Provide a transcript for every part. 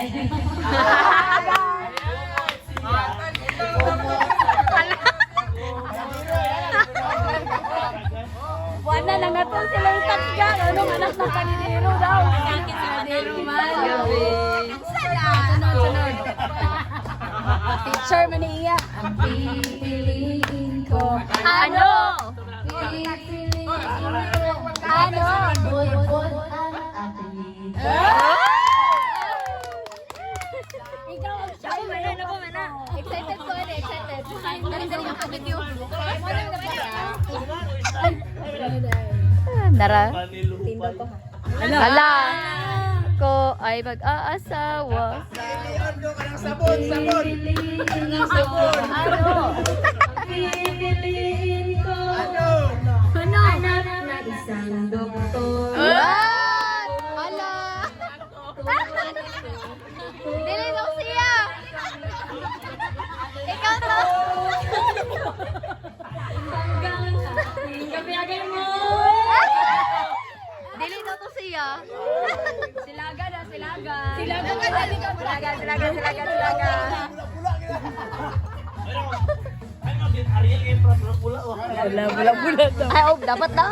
Wala na nga to sila yung tatga. Anong anak ng kaninero daw? Kaninero man. Gabi. Sunod. Teacher man niya. Ang pipiliin ko. Ano? Pipiliin ko. Ano? Bud ang apelido. Ikaw ang shy. Excited ko. Excited. Galing ang video. Nara. Tindo ko ha. Hala. Ko ay mag-aasawa. Sabon! Ano? Pipiliin ko. Ano? Anak na isang doktor. Hala. Dili daw siya. Ikaw to. Kapiyagay mo. Dili daw to siya. Silaga. Bula-bula to. Ay, oh, dapat na.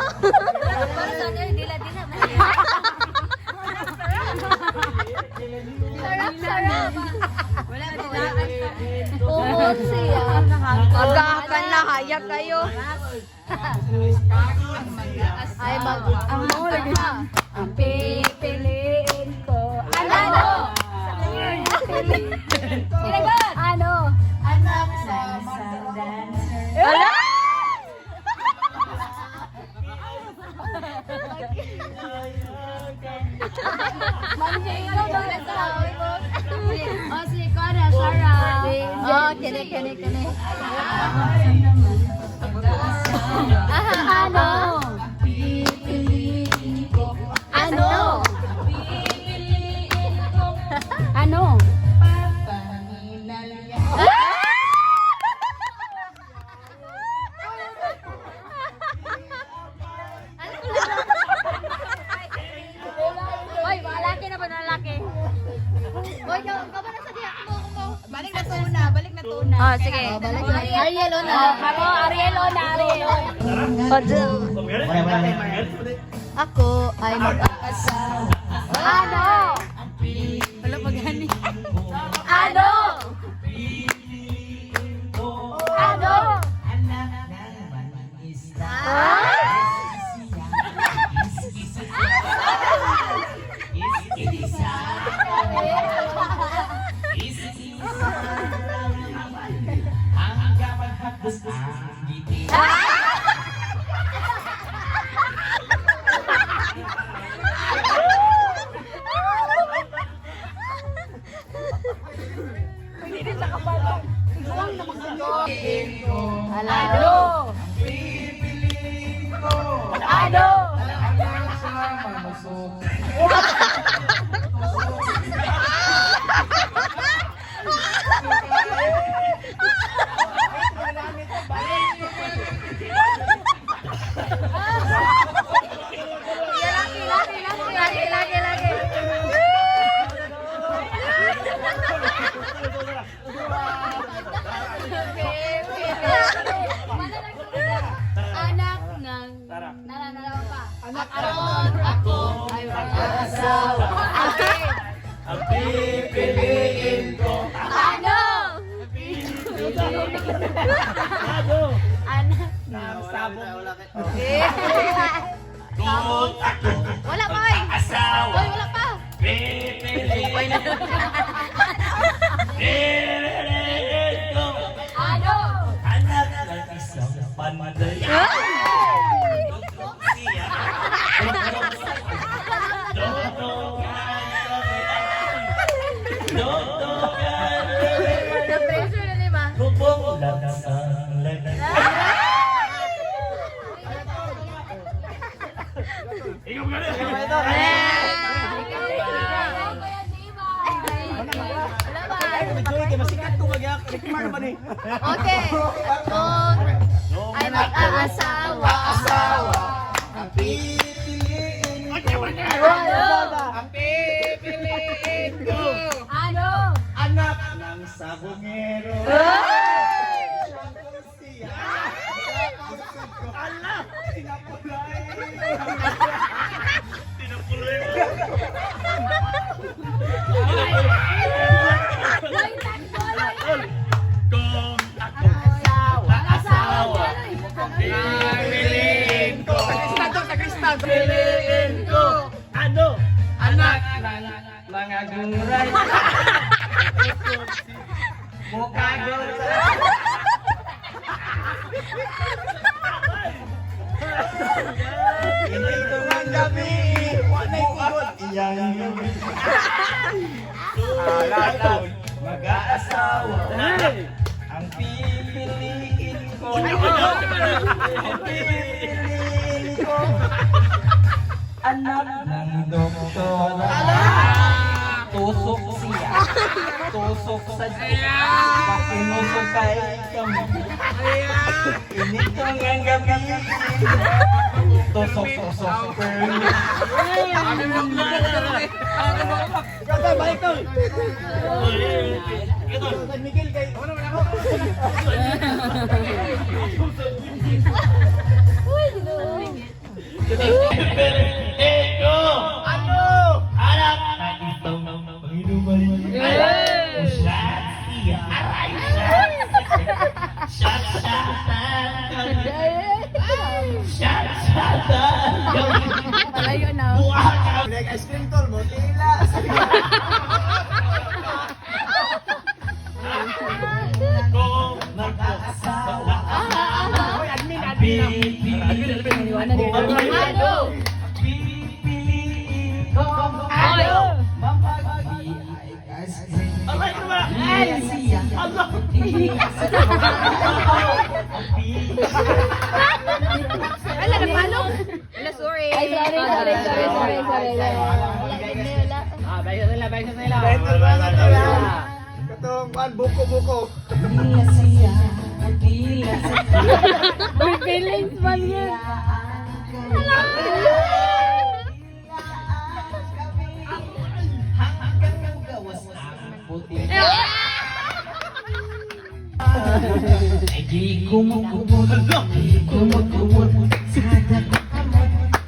Sarap. Umot siya. Magahakan na, hayak kayo. Ay, mag-amo lagi. Ang pipiliin ko. Ano? Sinagot. Ano? Anak sa isang dancer. Hala! O, si Cora, Sarah. Oh, kini. Ano? Pipiliin ko. Ano? Ano? Hoy, malaki na ba na lalaki? Hoy, ka ba na sa diya? Balik na to una. Ah, sige. Ariel, Ona. Ako, Ariel, Ona. Ako ay mag-aasawa. Ano? Wala magani. Ano? Ano? Ano? Ano? Lagi. Anak ng... Nalalawa pa. Ako ay mag-asawa. Ang pipiliin ko. Ano? Anak ng Sabon. Wala pa, oy. Asawa. Oy, wala pa. Pipiliin ko. ano? Anak ng isang panday. Na-pressure na, di ba? Lubong lang sang lagnat. Ikaw nga rin. Okay. Kung ay mag-aasawa. Ang pipiliin ko. Ano? Ang pipiliin ko. Piliin ko. Ano? Anak ng mga guray. Mukha guray. Ito ang gabi. Wanay pugod. Iyang gabi. Alaton. Mag-aasawa. Ang pipiliin ko. Ang pipiliin ko. Anak ng doktora. Tusok siya. Tusok sa siya. Pakinusukay kami. Initong ang gabi. Tusok-tusok perli. Kata balik tol. Miguel kay ano man ako. Ego! Ano? Anak na itong Panginoon. Shot siya. Aray! Shot! Shot! Malayo na. Like ice cream tol mo, tila. Kung mag-aasawa. Iwan na dito. Pipiliin ko. Ano? Aray ko ba? Allah! Ala, napalong. Ala, sorry. Ay, sorry. Katong kan buko-buko. May feelings man yun. Di kumot-kumot.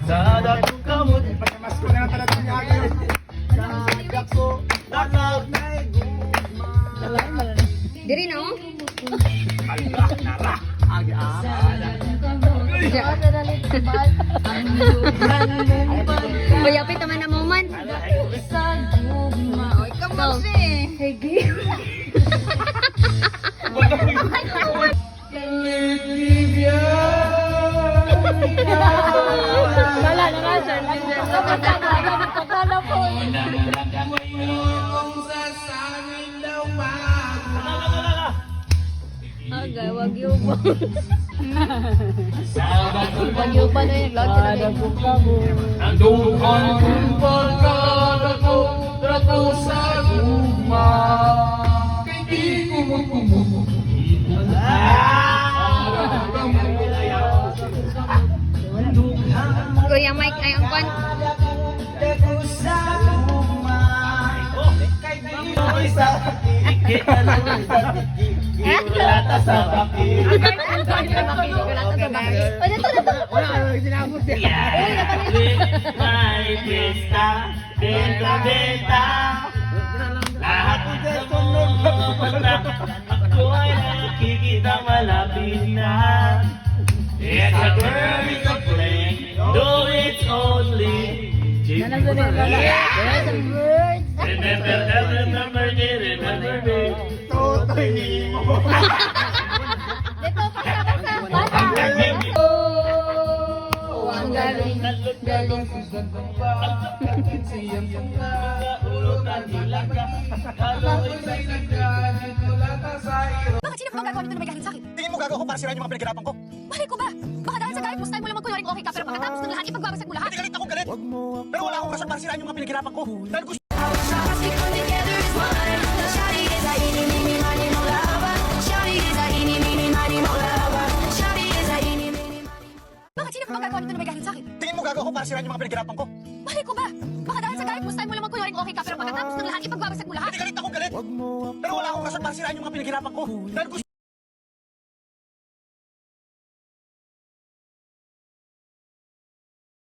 Sada ko kamot. Pagkamas ko na talaga niya agad. Nagak ko. Nagak na Diri na, oh. Mayapit naman na moment. Oy, come on, sige. Wala na nga, sir. Pagkala po. Agay, wag yung ba. Wag yung pa na yung nag-load ka na. Duhan kong pagkada ko, trato sa guma. Kay di kumot-kumot. Kuya Mike, ay ang kon. Wala sa bakit. May pista, benta. Lahat ng pumunta, ako ay nakikita malapit na. It's a bird, it's a plane, though it's only Remember, remember me. Totoy ni mo. Oh, ang galing. Galing. Bakit sino ba gagawa nito na may galit sa akin? Tingin mo gagawa ko para sirain yung mga pinaghirapan ko? Malay ko ba? Baka dahil sa galit mo style mo lang magkunwaring okay ka pero pagkatapos ng lahat ipagbabasag mo lahat. Hindi galit ako galit. Pero wala akong rason para sirain yung mga pinaghirapan ko. Dahil gusto Bakit sino ba gagawa nito na may galit sa akin? tingin mo gagawa ko para sirain yung mga pinaghirapan ko? Malay ko ba? Baka dahil sa galit mo style mo lang magkunwaring okay ka pero pagkatapos ng lahat ipagbabasag mo lahat. Hindi galit ako galit. Pero wala akong rason para sirain yung mga pinaghirapan ko. Dahil gusto